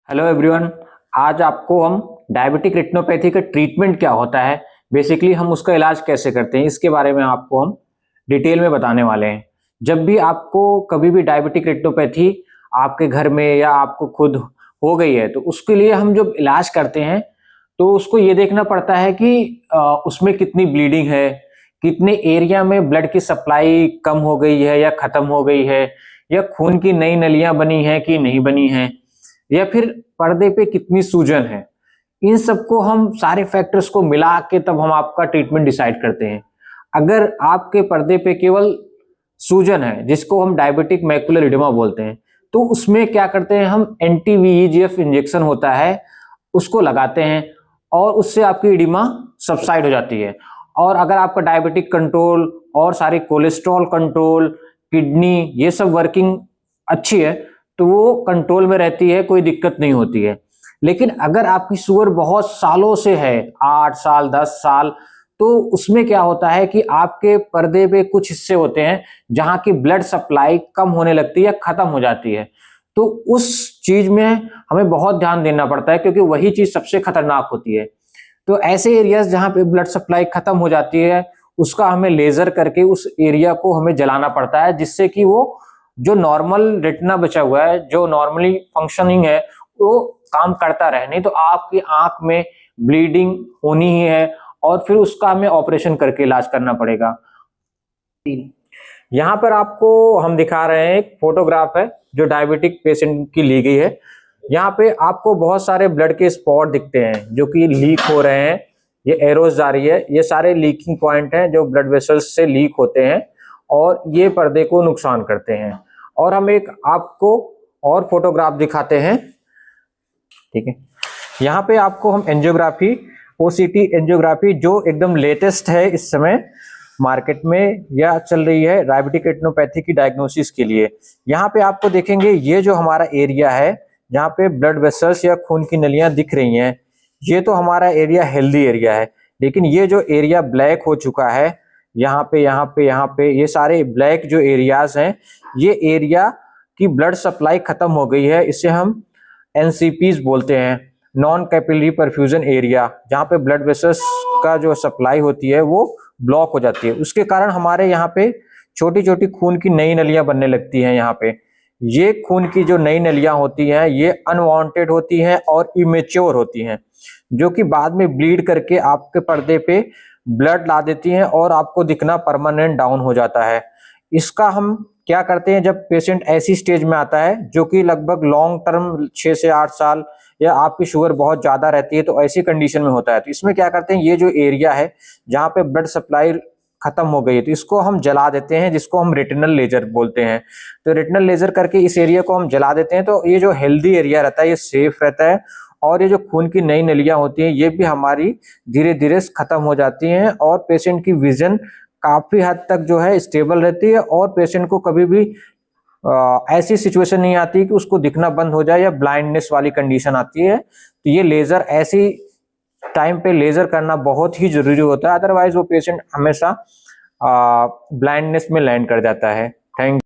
Hello everyone. आज आपको हम डायबिटिक रेटिनोपैथी का ट्रीटमेंट क्या होता है, बेसिकली हम उसका इलाज कैसे करते हैं, इसके बारे में आपको हम डिटेल में बताने वाले हैं। जब भी आपको कभी भी डायबिटिक रेटिनोपैथी आपके घर में या आपको खुद हो गई है तो उसके लिए हम जब इलाज करते हैं तो उसको ये देखना पड़ता है कि उसमें कितनी ब्लीडिंग है, कितने एरिया में ब्लड की सप्लाई कम हो गई है या खत्म हो गई है, या खून की नई नलियां बनी हैं कि नहीं बनी हैं, या फिर पर्दे पे कितनी सूजन है। इन सबको हम सारे फैक्टर्स को मिला के तब हम आपका ट्रीटमेंट डिसाइड करते हैं। अगर आपके पर्दे पे केवल सूजन है, जिसको हम डायबिटिक मैकुलर एडिमा बोलते हैं, तो उसमें क्या करते हैं, हम एंटी वीईजीएफ इंजेक्शन होता है उसको लगाते हैं और उससे आपकी एडिमा सबसाइड हो जाती है। और अगर आपका डायबिटिक कंट्रोल और सारी कोलेस्ट्रॉल कंट्रोल, किडनी, ये सब वर्किंग अच्छी है तो वो कंट्रोल में रहती है, कोई दिक्कत नहीं होती है। लेकिन अगर आपकी शुगर बहुत सालों से है, 8 साल 10 साल, तो उसमें क्या होता है कि आपके पर्दे पे कुछ हिस्से होते हैं जहां की ब्लड सप्लाई कम होने लगती है, खत्म हो जाती है। तो उस चीज में हमें बहुत ध्यान देना पड़ता है क्योंकि वही चीज सबसे खतरनाक होती है। तो ऐसे एरियाज जहां पे ब्लड सप्लाई खत्म हो जाती है, उसका हमें लेजर करके उस एरिया को हमें जलाना पड़ता है, जिससे कि वो जो नॉर्मल रेटिना बचा हुआ है, जो नॉर्मली फंक्शनिंग है, वो काम करता रहे। नहीं तो आपकी आंख में ब्लीडिंग होनी ही है और फिर उसका हमें ऑपरेशन करके इलाज करना पड़ेगा। यहाँ पर आपको हम दिखा रहे हैं, एक फोटोग्राफ है जो डायबिटिक पेशेंट की ली गई है। यहाँ पे आपको बहुत सारे ब्लड के स्पॉट दिखते हैं जो कि लीक हो रहे हैं। ये एरोस जा रही है, ये सारे लीकिंग पॉइंट हैं जो ब्लड वेसल्स से लीक होते हैं और ये पर्दे को नुकसान करते हैं। और हम एक आपको और फोटोग्राफ दिखाते हैं, ठीक है। यहाँ पे आपको हम एंजियोग्राफी, ओसीटी एंजियोग्राफी, जो एकदम लेटेस्ट है इस समय मार्केट में या चल रही है डायबिटिक रेटिनोपैथी की डायग्नोसिस के लिए। यहाँ पे आपको देखेंगे ये जो हमारा एरिया है जहाँ पे ब्लड वेसल्स या खून की नलियां दिख रही हैं, ये तो हमारा एरिया हेल्दी एरिया है। लेकिन ये जो एरिया ब्लैक हो चुका है, यहाँ पे यहाँ पे यहाँ पे, ये सारे ब्लैक जो एरियाज हैं, ये एरिया की ब्लड सप्लाई खत्म हो गई है। इसे हम एनसीपीज बोलते हैं, नॉन कैपिलरी परफ्यूजन एरिया, जहाँ पे ब्लड वेसल्स का जो सप्लाई होती है वो ब्लॉक हो जाती है। उसके कारण हमारे यहाँ पे छोटी छोटी खून की नई नलियां बनने लगती हैं। यहाँ पे ये खून की जो नई नलियां होती हैं ये अनवांटेड होती हैं और इमेच्योर होती हैं, जो कि बाद में ब्लीड करके आपके पर्दे पे ब्लड ला देती हैं और आपको दिखना परमानेंट डाउन हो जाता है। इसका हम क्या करते हैं, जब पेशेंट ऐसी स्टेज में आता है जो कि लगभग लॉन्ग टर्म 6 से 8 साल या आपकी शुगर बहुत ज्यादा रहती है, तो ऐसी कंडीशन में होता है, तो इसमें क्या करते हैं, ये जो एरिया है जहाँ पे ब्लड सप्लाई खत्म हो गई है तो इसको हम जला देते हैं, जिसको हम रेटिनल लेजर बोलते हैं। तो रेटिनल लेजर करके इस एरिया को हम जला देते हैं, तो ये जो हेल्दी एरिया रहता है ये सेफ रहता है और ये जो खून की नई नलियां होती हैं ये भी हमारी धीरे धीरे खत्म हो जाती हैं और पेशेंट की विजन काफी हद तक जो है स्टेबल रहती है और पेशेंट को कभी भी ऐसी सिचुएशन नहीं आती कि उसको दिखना बंद हो जाए या ब्लाइंडनेस वाली कंडीशन आती है। तो ये लेजर ऐसी टाइम पे लेजर करना बहुत ही जरूरी होता है, अदरवाइज वो पेशेंट हमेशा ब्लाइंडनेस में लैंड कर जाता है। थैंक